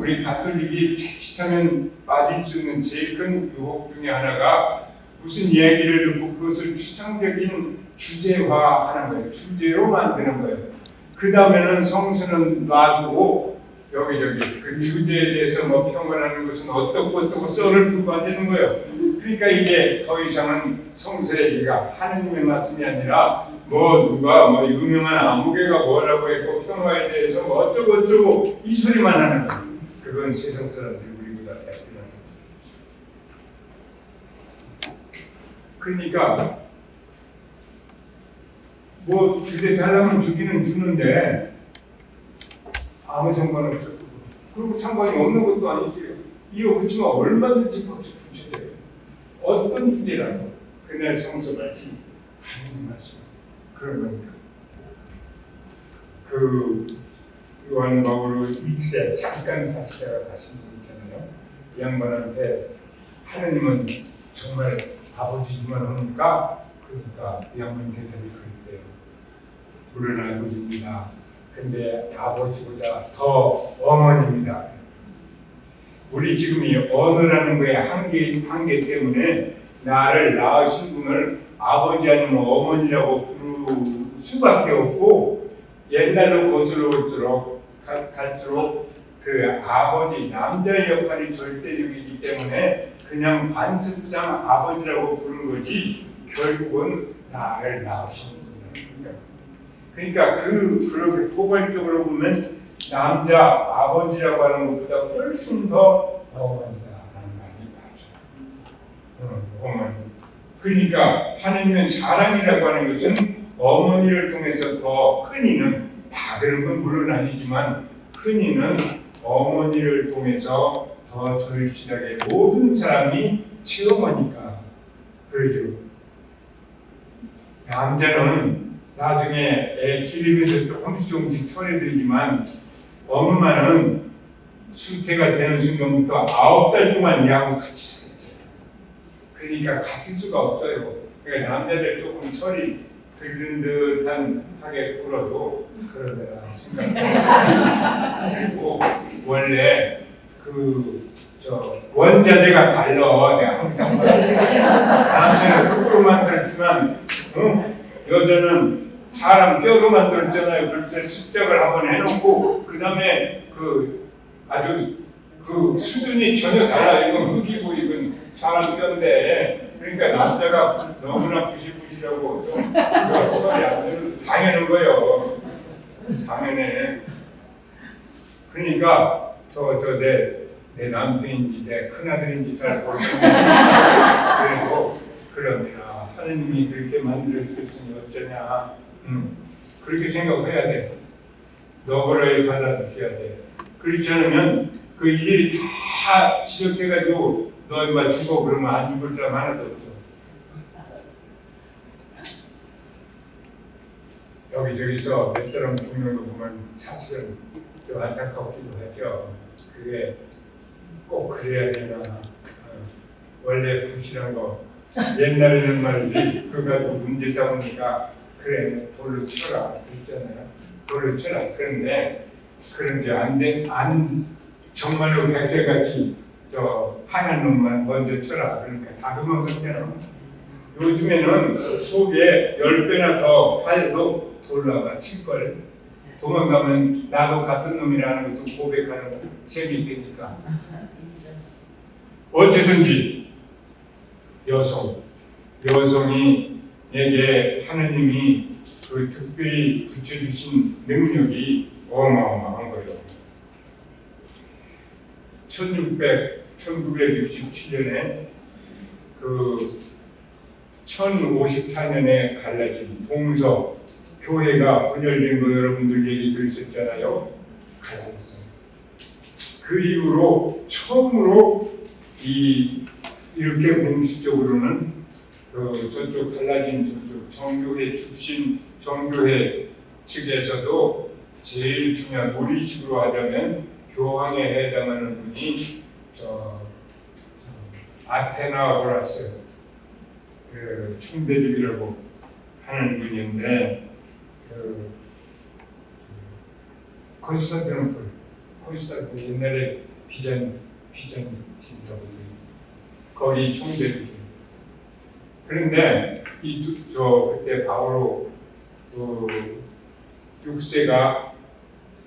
우리 가톨릭이 자칫하면 빠질 수 있는 제일 큰 유혹 중에 하나가 무슨 이야기를 듣고 그것을 추상적인 주제화하는 거예요. 주제로 만드는 거예요. 그 다음에는 성수는 놔두고 여기저기 그 주제에 대해서 뭐 평가하는 것은 어떻고 썰을 부과되는 거예요. 그러니까 이게 더 이상은 성서의 얘기가 하느님의 말씀이 아니라 뭐 누가 뭐 유명한 아무개가 뭐라고 했고 평화에 대해서 뭐 어쩌고 이 소리만 하는 거예요. 그건 세상 사람들이 우리보다 대단한 거죠. 그러니까 뭐 주제 달라면 주기는 주는데 아무 상관없어. 그리고 상관이 없는 것도 아니지. 이거 그렇지만 얼마든지 붙여져요. 어떤 주제라도 그날 성서 말씀, 하나님 말씀 그런 겁니다. 그 요한 바울 이틀에 잠깐 사시다가 가신 분 있잖아요. 이 양반한테 하나님은 정말 아버지만 합니까? 그러니까 이 양반 대답이 그랬대요. 물은 알고 줍니다. 근데 아버지보다 더 어머니입니다. 우리 지금 이 언어라는 거에 한계 때문에 나를 낳으신 분을 아버지 아니면 어머니라고 부를 수밖에 없고 옛날로 거슬러 갈수록 그 아버지 남자의 역할이 절대적이기 때문에 그냥 관습상 아버지라고 부르는 거지 결국은 나를 낳으신 분이에요. 그러니까 그렇게 포괄적으로 보면 남자 아버지라고 하는 것보다 훨씬 더 어머니다라는 말이 맞죠. 어머니. 그러니까 하나님은 사랑이라고 하는 것은 어머니를 통해서 더 흔히는 다 그런 건 물론 아니지만 흔히는 어머니를 통해서 더 절실하게 모든 사람이 체험하니까 그러죠. 남자는 나중에 애 기르면서 조금씩 처리되지만 엄마는 수태가 되는 순간부터 9달 동안 얘하고 같이 살았잖아요. 그러니까 같을 수가 없어요. 그러니까 남자들 조금 처리 들은 듯한 하게 굴어도 그러더라 생각해요. 그리고 원래 원자재가 달라. 내가 항상 남자는 흙으로 만들었지만 여자는 사람 뼈로 만들었잖아요. 그래서 습작을 한번 해놓고 그 다음에 아주 수준이 전혀 달라요. 이건 흙이고 이건 사람 뼈인데 그러니까 남자가 너무나 부실부실하고 좀 처리 안 되는 당연한 거예요. 당연해. 그러니까 내 남편인지 내 큰아들인지 잘 모르겠는데 그래도 그럽니다. 하느님이 그렇게 만들어 주셨으니 어쩌냐. 그렇게 생각해야 돼. 너그러이 받아주셔야 돼. 그렇지 않으면 그 일일이 다 지적해가지고 너 인마 죽어 그러면 안 죽을 사람 하나도 없어. 여기저기서 몇 사람 죽는 거 보면 사실은 좀 안타깝기도 하죠. 그게 꼭 그래야 되나. 원래 부실한 거 옛날에는 말이지 그거 가지고 문제 삼으니까 그래 돌로 쳐라 그랬잖아요. 돌로 쳐라. 그런데 그런데 안 정말로 백설같이 하얀 놈만 먼저 쳐라. 그러니까 다 도망갔잖아. 요즘에는 속에 10배나 더 하여도 돌라가 칠걸. 도망가면 나도 같은 놈이라는 것을 고백하는 셈이 되니까. 어쨌든지 여성이 내게 하느님이 그 특별히 붙여주신 능력이 어마어마한 거예요. 1967년에 1054년에 갈라진 동서 교회가 분열된 거 여러분들 얘기 들으셨잖아요. 갈라졌어요. 그 이후로 처음으로 이렇게 공식적으로는 저쪽 갈라진 저쪽 정교회 출신 정교회 측에서도 제일 중요한 우리식으로 하자면 교황에 해당하는 분이 아테나고라스 총대주기라고 하는 분인데 콘스탄티노플 옛날에 비잔틴이라고 거기 총대들이. 그런데 그때 바로 그 6세가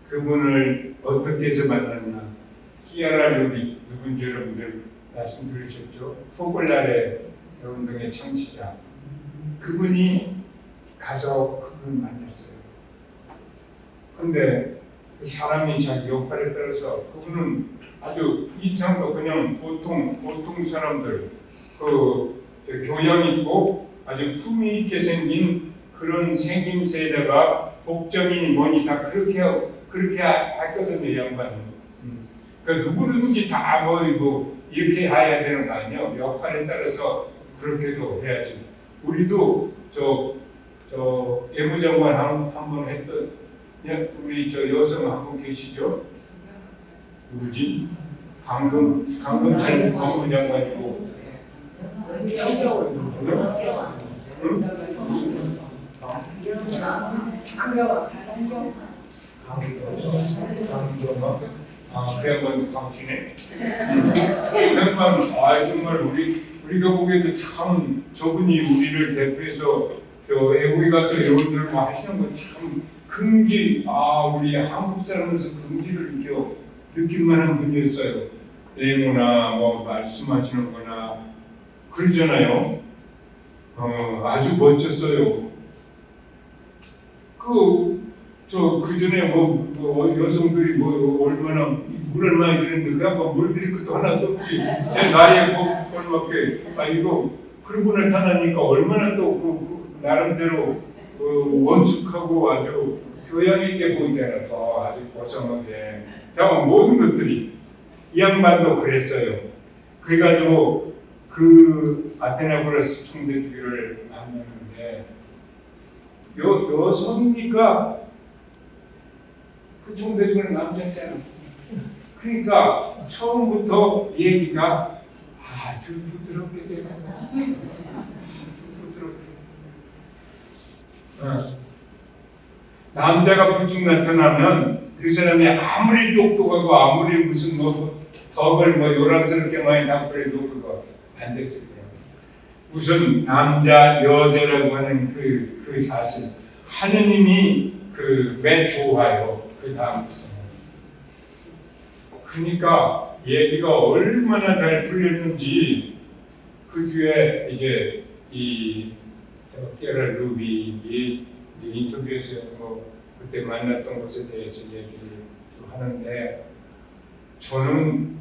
그분을 어떻게 해서 만났나? 히에라 루비 누군지 여러분들 말씀 들으셨죠? 포골라레 운동의 창시자. 그분이 가서 그분을 만났어요. 근데 그 사람이 자기 역할에 따라서 그분은 아주 이창도 그냥 보통 사람들 그 교양 있고 아주 품위 있게 생긴 그런 생김새에다가 복장이 뭐니 다 그렇게 했거든요, 이 양반은. 그러니까 누구든지 다 뭐 이렇게 해야 되는 거 아니에요? 역할에 따라서 그렇게도 해야지. 우리도 저 예무장관 한번 했던 우리 저 여성 한 분 계시죠? 누구지? 강금철 법무장관이고. 그 양반 당신에 그 양반 정말 우리가 보기에도 참 저분이 우리를 대표해서 저 외국에 가서 여러분들 뭐 하시는 거 참 긍지 우리 한국 사람에서 긍지를 느낄 만한 분이었어요. 예무나 뭐 말씀하시는 거나 그러잖아요. 아주 멋졌어요. 그 전에 뭐 여성들이 뭐 얼마나 물을 많이 드는데 그냥 물 드릴 것도 하나도 없지. 나이에 걸맞게 이거 그러고 나타나니까 얼마나 또 나름대로 원숙하고 아주 교양 있게 보이잖아. 더 아주 고상하게. 다만 모든 것들이 이 양반도 그랬어요. 그래가지고 그 아테나고라스 총대주기를 만났는데 여성이니까 그 총대주기는 남자잖아. 그러니까 처음부터 얘기가 아주 부드럽게 되고 아주 부드럽게. 남자가 불쑥 나타나면 그 사람이 아무리 똑똑하고 아무리 무슨 덕을 요란스럽게 많이 담그래도 그거 안 됐을 거예요. 우선 남자 여자라고 하는 그 사실 하느님이 맨 좋아요. 그 다음부터. 그러니까 얘기가 얼마나 잘 풀렸는지 그 뒤에 이제 이 게라 루비 인터뷰에서 그때 만났던 것에 대해서 얘기를 좀 하는데 저는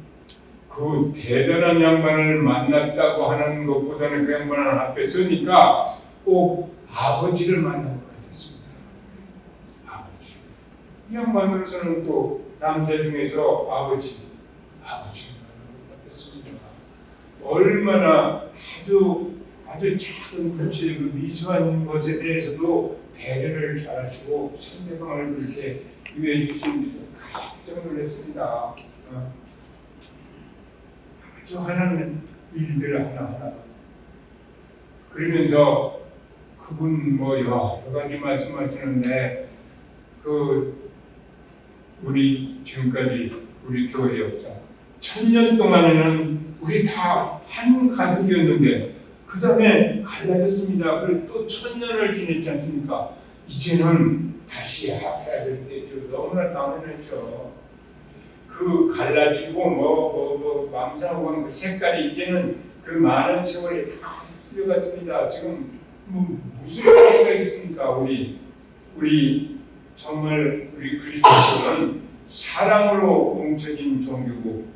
그 대단한 양반을 만났다고 하는 것보다는 그 양반 앞에 서니까 꼭 아버지를 만난 것 같았습니다. 아버지. 이 양반으로서는 또 남자 중에서 아버지를 만난 것 같았습니다. 얼마나 아주 작은 구체의 그 미소한 것에 대해서도 배려를 잘하시고 상대방을 그렇게 위해 주시면서 깜짝 놀랐습니다. 아주 하나는 일들 하나하나. 그러면서 그분 여러 가지 말씀하시는데 우리 지금까지 우리 교회 역사 1000년 동안에는 우리 다 한 가족이었는데 그 다음에 갈라졌습니다. 그리고 또 1000년을 지냈지 않습니까? 이제는 다시 합해야 될 때죠. 너무나 당연하죠. 그 갈라지고 맘상하고 하는 그 색깔이 이제는 그 많은 세월이 다 흡수되었습니다. 지금 무슨 차이가 있습니까? 우리 정말 우리 그리스도인은 사랑으로 뭉쳐진 종교고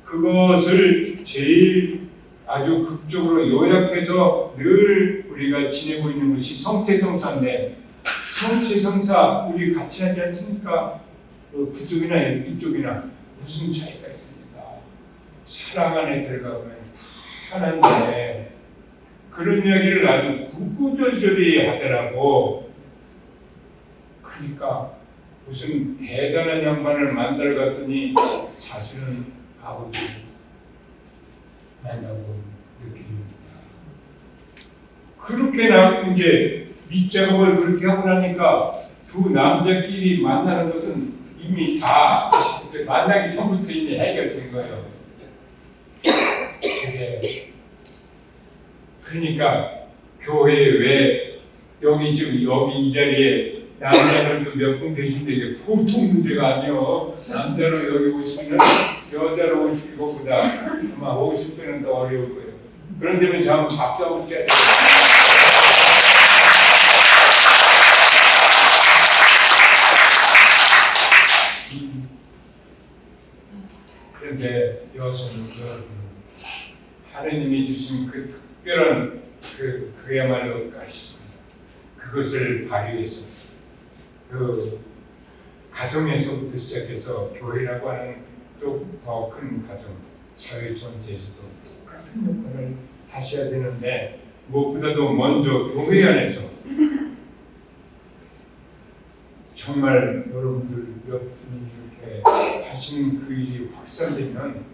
그것을 제일 아주 극적으로 요약해서 늘 우리가 지내고 있는 것이 성체성사인데 성체성사 우리 같이 하지 않습니까? 그쪽이나 이쪽이나 무슨 차이가 있습니까? 사랑 안에 들어가면 하나인데 그런 이야기를 아주 구구절절히 하더라고. 그러니까 무슨 대단한 양반을 만나러 갔더니 사실은 아버지 만나고 느낍니다. 그렇게 이제 밑작업을 그렇게 하고 나니까 두 남자끼리 만나는 것은 이미 다 만나기 전부터 이미 해결된 거예요. 그러니까 교회에 왜 여기 지금 여기 이 자리에 남자들도 몇 분 계신데 이게 보통 문제가 아니요. 남자로 여기 오시면 여자로 오시는 것보다 아마 50배는 더 어려울 거예요. 그런데 저 한번 박수 한번 쳐야 돼요. 그런데 여성은 하느님이 주신 그 특별한 그야말로 가르쳤습니다. 그것을 발휘해서 그 가정에서부터 시작해서 교회라고 하는 좀 더 큰 가정, 사회 전체에서도 똑같은 역할을 하셔야 되는데 무엇보다도 먼저 교회 안에서 정말 여러분들 몇 분이 이렇게 하시는 그 일이 확산되면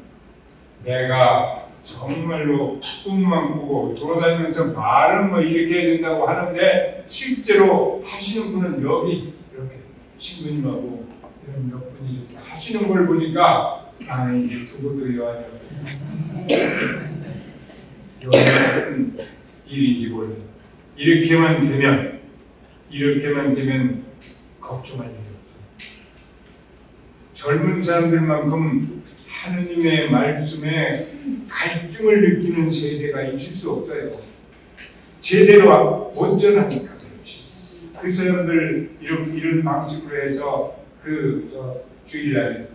내가 정말로 꿈만 꾸고 돌아다니면서 말은 뭐 이렇게 해야 된다고 하는데 실제로 하시는 분은 여기 이렇게 신부님하고 이런 몇 분이 이렇게 하시는 걸 보니까 아 이제 죽어도 요한이 큰 일인지 몰라요. 이렇게만 되면 걱정할 일이 없어요. 젊은 사람들만큼 하느님의 말씀에 갈증을 느끼는 세대가 있을 수 없어요. 제대로 못 전하니까 그렇지. 그 사람들 이런 방식으로 해서 주일날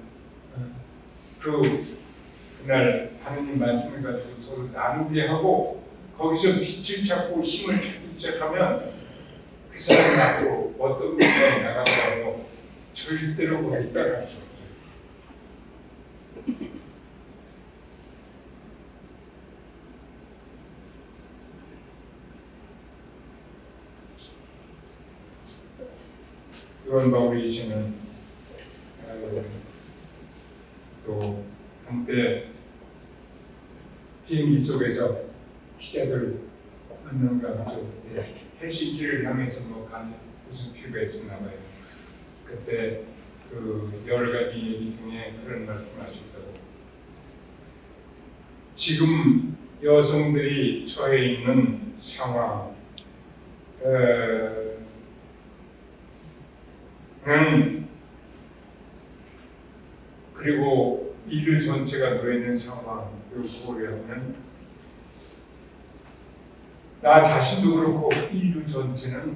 그날 하느님 말씀을 가지고 서로 나누게 하고 거기서 빛을 찾고 힘을 찾기 시작하면 그 사람이 앞으로 어떤 문제에 나가고 절대로 거기 따라갈 수 없어요. 요한 바울이 씨는 또 한때 비행기 속에서 기자들 만난가 하죠. 헬싱키를 향해서 무슨 표가 있었나 봐요. 그때 그 여러 가지 얘기 중에 그런 말씀하셨다고. 지금 여성들이 처해 있는 상황, 그리고 인류 전체가 놓여있는 상황을 고려하면 나 자신도 그렇고 인류 전체는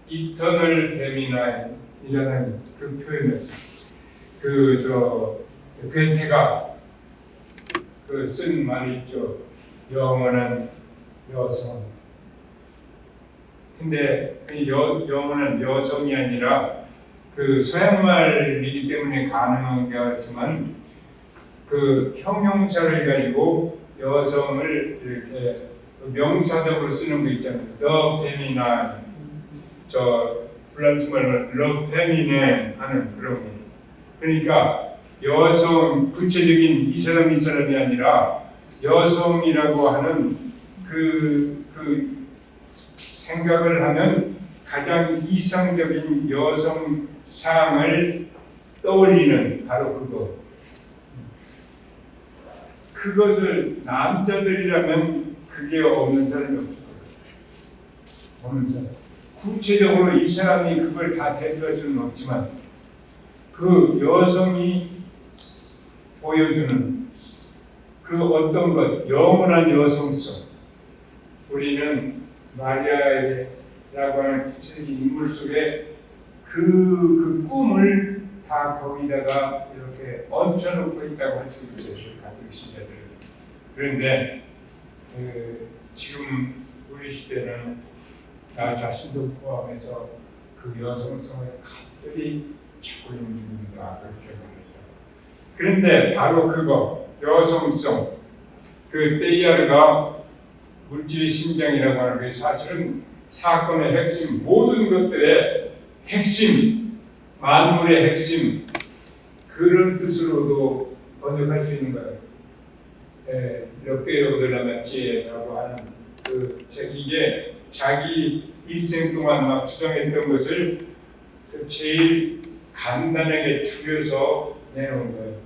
이터널 페미나인이라는 그 표현에서 괴테가 쓴 말이 있죠. 영원한 여성. 근데 그 영원한 여성이 아니라 그 서양말이기 때문에 가능한 게 같지만 그 형용사를 가지고 여성을 이렇게 명사적으로 쓰는 거 있잖아요. The feminine. 프랑스 말로 Le feminine 하는 그런 거. 그러니까 여성 구체적인 이 사람이 아니라 여성이라고 하는 그 생각을 하면 가장 이상적인 여성상을 떠올리는 바로 그것을 남자들이라면 그게 없는 사람이 없을 거예요. 없는 사람. 구체적으로 이 사람이 그걸 다 대표할 수는 없지만 그 여성이 보여주는 그 어떤 것, 영원한 여성성. 우리는 마리아라고 하는 구체적인 인물 속에 그 꿈을 다 거기다가 이렇게 얹혀놓고 있다고 할 수 있어요. 가톨릭 신자들은. 그런데 지금 우리 시대는 나 자신도 포함해서 그 여성성을 간절히 찾고 있는 중입니다. 그렇게 말합니다. 그런데 바로 그거 여성성 데이아르가 물질의 심장이라고 하는 게 사실은 사건의 핵심, 모든 것들의 핵심, 만물의 핵심 그런 뜻으로도 번역할 수 있는 거예요. 럭베요들라마치라고 하는 이게 자기 일생 동안 막 주장했던 것을 제일 간단하게 줄여서 내놓은 거예요.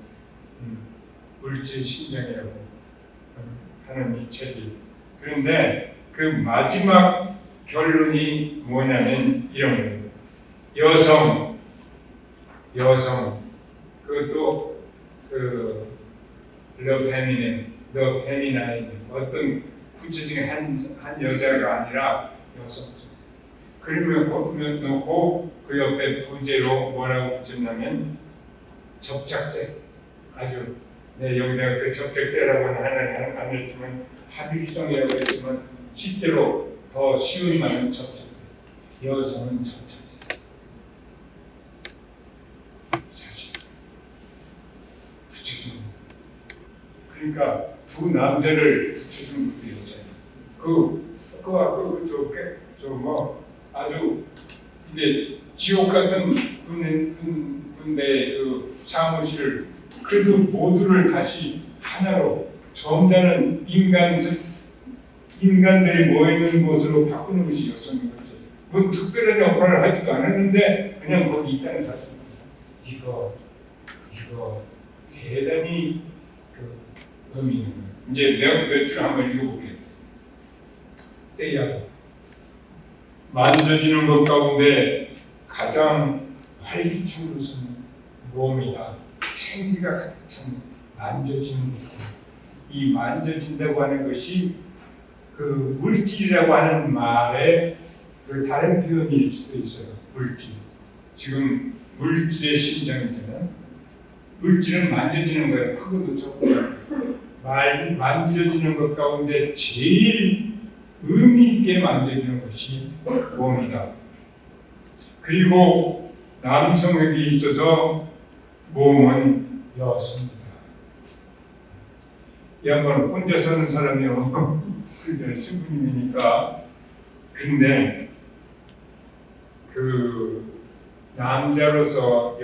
물질 신정이라고 하는 이 책이. 그런데 그 마지막 결론이 뭐냐면 이런 거예요. 여성, 그것도 the feminine, 어떤 구체적인 한 여자가 아니라 여성. 그림을 놓고 그 옆에 부제로 뭐라고 붙였냐면 접착제. 아주 여기다가 그 접착제라고는 하나는 안 했지만 합일성이라고 했지만 실제로 더 쉬운 말은 접착제. 여성은 접착제. 사실 붙여주는. 그러니까 두 남자를 붙여주는 것도 여자예요. 아주 이제 지옥 같은 군대 그 사무실을 그래도 모두를 다시 하나로 점잖은 인간들이 모이는 곳으로 바꾸는 것이 여성인 거죠. 그건 특별한 역할을 하지도 않았는데 그냥 거기 있다는 사실입니다. 이거 대단히 그 의미 있는 거예요. 이제 내가 몇 줄 한번 읽어볼게요. 때야. 만져지는 것 가운데 가장 활기찬 것은 몸이다. 생기가 가득 찬 만져지는 것. 이 만져진다고 하는 것이 그 물질이라고 하는 말의 그 다른 표현일 수도 있어요. 물질. 지금 물질의 심장이 되는 물질은 만져지는 거예요. 크고도 적고도. 만져지는 것 가운데 제일 의미 있게 만져지는 것이 몸이다. 그리고 남성에게 있어서 몸은 여성이다. 이 양반은 혼자 사는 사람이요. 그래서 신부님이니까. 근데 그 남자로서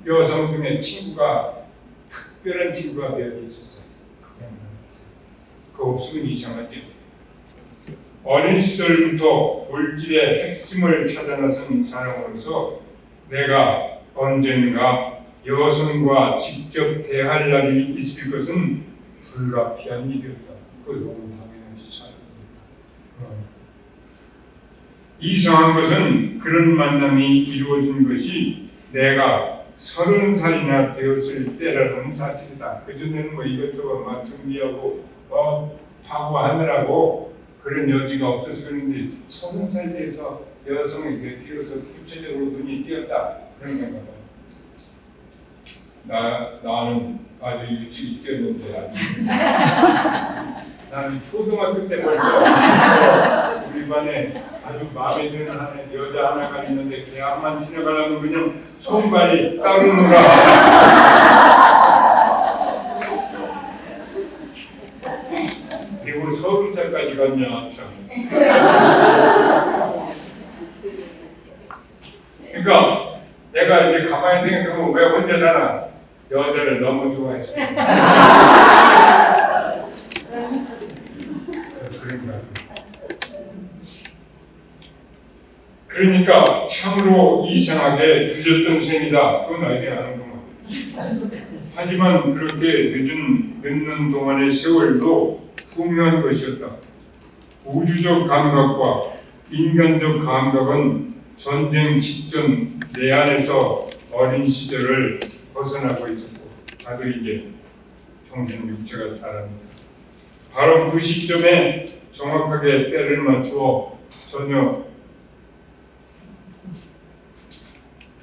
여성 중에 친구가 특별한 친구가 몇 있었어요. 그거 없으면 이상하지. 어린 시절부터 물질의 핵심을 찾아 나선 사람으로서 내가 언젠가 여성과 직접 대할 날이 있을 것은 불가피한 일이었다. 그거 너무 당연하지 사람입니다. 이상한 것은 그런 만남이 이루어진 것이 내가 30살이나 되었을 때라는 사실이다. 그전에는 뭐 이것저것 막 준비하고 파고하느라고 그런 여지가 없어서 그런데 30살 돼서 여성에게 비로소 구체적으로 눈이 띄었다. 그런 건가 봐요. 나는 아주 일찍 뛰었는데 나는 초등학교 때 벌써 우리 반에 아주 마음에 드는 여자 하나가 있는데 걔 앞만 지나가려면 그냥 손발이 따르느라 그리고 30살까지 갔냐 참. 그러니까 내가 이제 가만히 생각해보면 왜 혼자 사나? 여자를 너무 좋아해서. 그러니까 참으로 이상하게 늦었던 셈이다. 그건 알게 아는구만. 하지만 그렇게 늦는 동안의 세월도 풍요한 것이었다. 우주적 감각과 인간적 감각은 전쟁 직전 내 안에서 어린 시절을 벗어나고 있었고, 나도 이제 정신 육체가 자랍니다. 바로 그 시점에 정확하게 때를 맞추어 전혀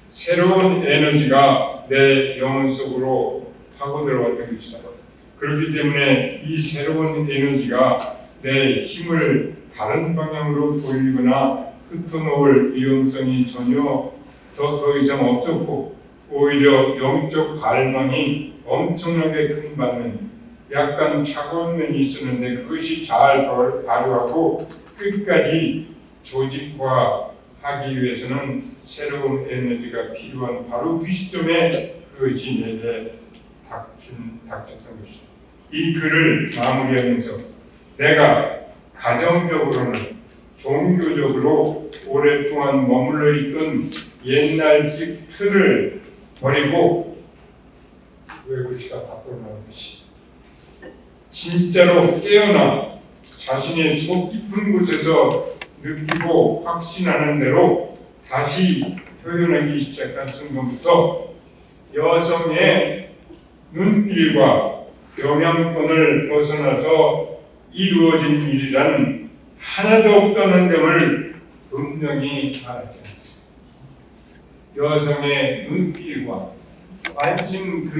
새로운 에너지가 내 영혼 속으로 파고들어왔던 것이다. 그렇기 때문에 이 새로운 에너지가 내 힘을 다른 방향으로 돌리거나 흩어놓을 위험성이 전혀 더 이상 없었고, 오히려 영적 갈망이 엄청나게 큰 반면 약간 차가운 면이 있었는데 그것이 잘 발휘하고 끝까지 조직화하기 위해서는 새로운 에너지가 필요한 바로 그 시점에 그것이 내게 닥쳤던 것이다. 이 글을 마무리하면서 내가 가정적으로는 종교적으로 오랫동안 머물러 있던 옛날식 틀을 버리고 외국시가 밖으로 나오듯이 진짜로 깨어나 자신의 속 깊은 곳에서 느끼고 확신하는 대로 다시 표현하기 시작한 순간부터 여성의 눈길과 영향권을 벗어나서 이루어진 일이란 하나도 없다는 점을 분명히 말하지 않습니다. 여성의 눈길과 완전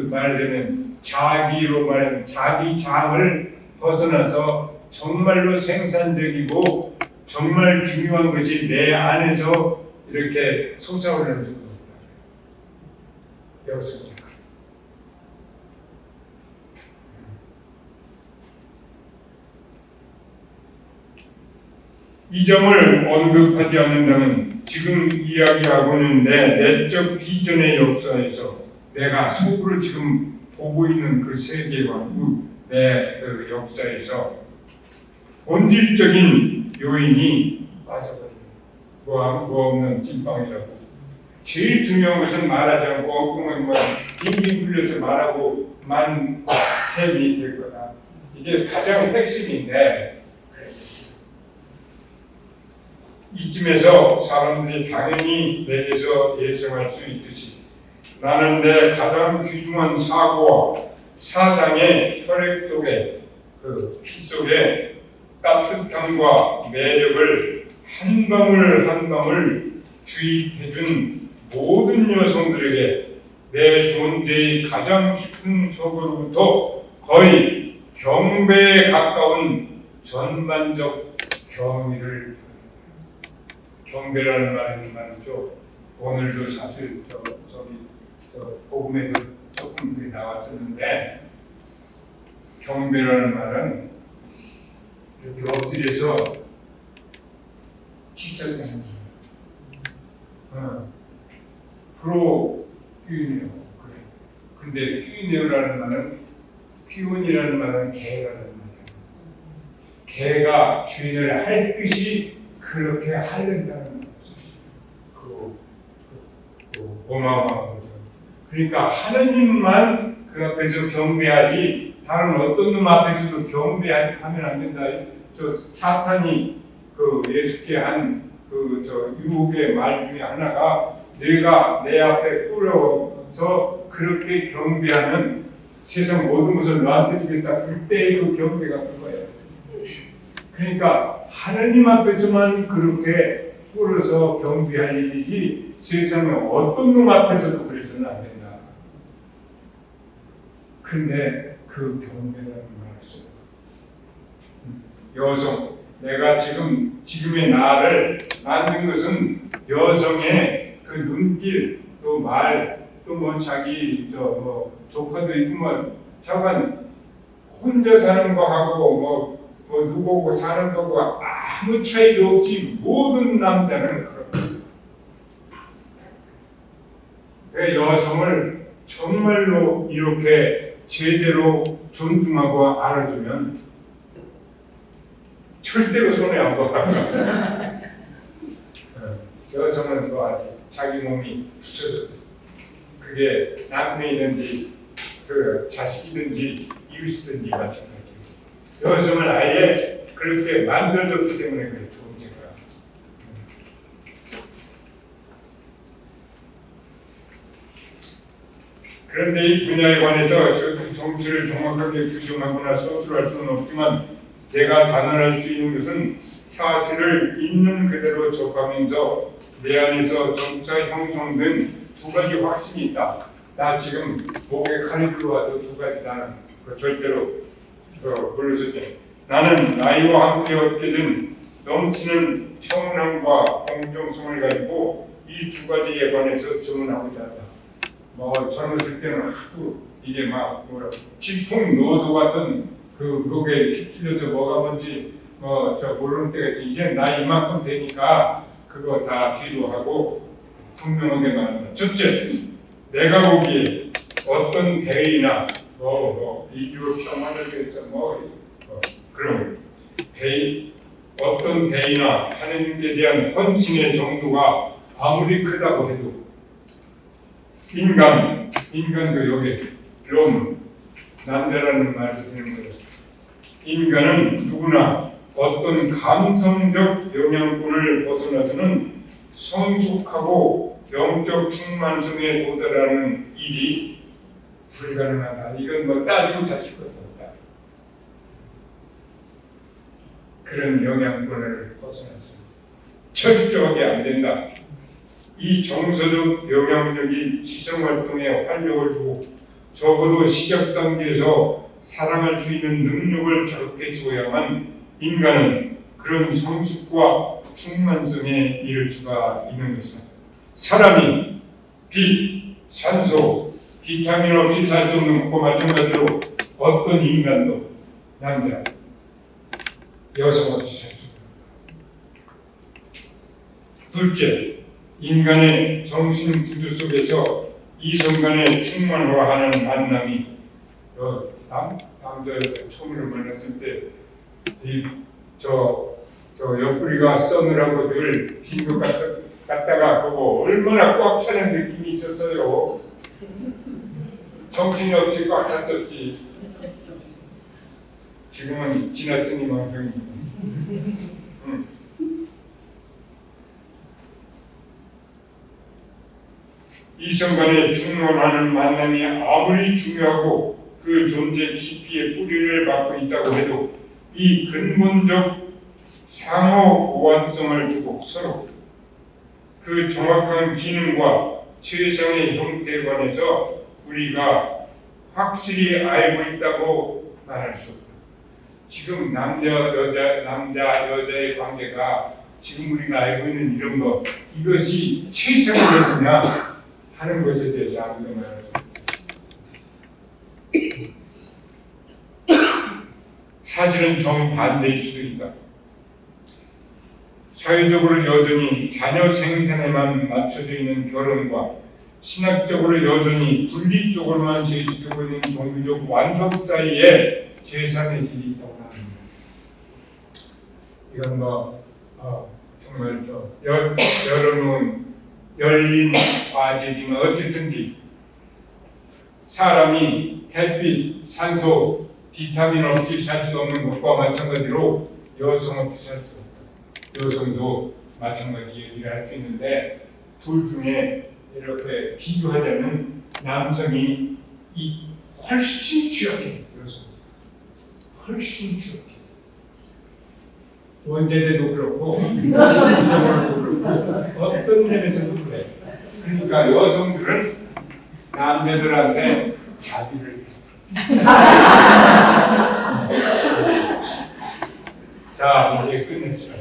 말하자면 자기로 말하면 자기 장을 벗어나서 정말로 생산적이고 정말 중요한 것이 내 안에서 이렇게 솟아오르는 적이 없다. 여성이 이 점을 언급하지 않는다면 지금 이야기하고 있는 내 내적 비전의 역사에서 내가 속으로 지금 보고 있는 그 세계와 내 그 역사에서 본질적인 요인이 빠져버립니다. 뭐 없는 찐빵이라고. 제일 중요한 것은 말하지 않고 엉뚱한 거 빙빙 굴려서 말하고 만 셈이 될 거다. 이게 가장 핵심인데 이쯤에서 사람들이 당연히 내게서 예상할 수 있듯이 나는 내 가장 귀중한 사고와 사상의 혈액 속에 그 피 속에 따뜻함과 매력을 한 방울 한 방울 주입해준 모든 여성들에게 내 존재의 가장 깊은 속으로부터 거의 경배에 가까운 전반적 경의를 경배라는 말이죠. 오늘도 사실 복음에도 조금 나왔었는데 경배라는 말은 이렇게 엎드려서 기싸는 프로 퀴네오 그래. 근데 퀴네오라는 말은 퀴온이라는 말은 개라는 말이에요. 개가 주인을 할 듯이 그렇게 하려다는 거죠. 어마어마한 거죠. 그러니까 하느님만 그 앞에서 경배하지 다른 어떤 놈 앞에서도 경배하면 안 된다. 저 사탄이 그 예수께 한 유혹의 말 중에 하나가 내가 내 앞에 꾸려서 그렇게 경배하면 세상 모든 것을 너한테 주겠다. 그때의 그 경배가 그거예요. 그러니까 하느님 앞에서만 그렇게 꿇어서 경배할 일이지 세상에 어떤 놈 앞에서도 그래서는 안 된다. 그런데 그 경배라는 말이죠. 여성, 내가 지금의 나를 만든 것은 여성의 그 눈길, 또 말, 또 뭐 자기 조카도 있고 뭐 잠깐 혼자 사는 거하고 뭐 누구고 사는 거고 아무 차이도 없지. 모든 남자는 그렇다. 여성을 정말로 이렇게 제대로 존중하고 알아주면 절대로 손해 안 봐. 여성은 또 아직 자기 몸이 붙여져. 그게 남편이든지 그 자식이든지 이웃이든지 마찬가지. 여성을 아예 그렇게 만들어졌기 때문에 그래 존재가. 그런데 이 분야에 관해서 정치를 정확하게 규정하거나 서술할 수는 없지만 제가 단언할 수 있는 것은 사실을 있는 그대로 접하면서 내 안에서 점차 형성된 두 가지 확신이 있다. 나 지금 목에 칼이 들어와도 두 가지 나는 절대로 모르셨죠. 나는 나이와 함께 얻게 된 넘치는 평온함과 공정성을 가지고 이 두 가지에 관해서 증언하고자 한다. 젊었을 때는 하도 이게 막 질풍노도 같은 그거에 휩쓸려서 뭐가 뭔지 모르는 때가 있지. 이제 나 이만큼 되니까 그거 다 뒤로 하고 분명하게 말한다. 첫째, 내가 보기에 어떤 대의나 인류 평화를 위해서 그런 대의 어떤 대의나 하느님께 대한 헌신의 정도가 아무리 크다고 해도 인간도 여기 롬 남자라는 말도 되는 거예요. 인간은 누구나 어떤 감성적 영향권을 벗어나서는 성숙하고 영적 충만성에 도달하는 일이 불가능하다. 이건 뭐 따지고 자실 것도 없다. 그런 영향권을 벗어나서 철저하게 안 된다. 이 정서적 영향력이 지성활동에 활력을 주고 적어도 시작 단계에서 사랑할 수 있는 능력을 자극해 주어야만 인간은 그런 성숙과 충만성에 이를 수가 있는 것이다. 사람이 빛, 산소, 비타민 없이 살 수 없는 것과 마찬가지로 어떤 인간도 남자, 여성 없이 살 수 없다. 둘째, 인간의 정신 구조 속에서 이성 간의 충만화하는 만남이 남자 처음으로 만났을 때 저 옆구리가 써느라고 늘 긴 것 같다가 그거 얼마나 꽉 차는 느낌이 있었어요. 정신이 없이 꽉 찼었지. 지금은 지나치니 망정이고. 이성 간의 충만하는 만남이 아무리 중요하고 그 존재 깊이에 뿌리를 받고 있다고 해도 이 근본적 상호 보완성을 두고 서로 그 정확한 기능과 최상의 형태에 관해서 우리가 확실히 알고 있다고 말할 수 없다. 지금 남자 여자의 관계가 지금 우리가 알고 있는 이런 것 이것이 최상의 것이냐 하는 것에 대해서 아무도 말할 수 없다. 사실은 정반대일 수도 있다. 사회적으로 여전히 자녀 생산에만 맞춰져 있는 결혼과 신학적으로 여전히 분리 쪽으로만 제시되고 있는 종교적 완벽 사이에 제3의 길이 있다고 합니다. 이건 정말 열어놓은 열린 과제지만 어쨌든지 사람이 햇빛, 산소, 비타민 없이 살 수 없는 것과 마찬가지로 여성 없이 살 수 없다. 여성도 마찬가지 얘기를 할 수 있는데 둘 중에 이렇게 비교하자면 남성이 훨씬 취약해. 여성 훨씬 취약해. 원제대도 그렇고 인정으로도 그렇고 어떤 면에서도 그래. 그러니까 여성들은 남자들한테 자비를 자, 이제 끝냈어요.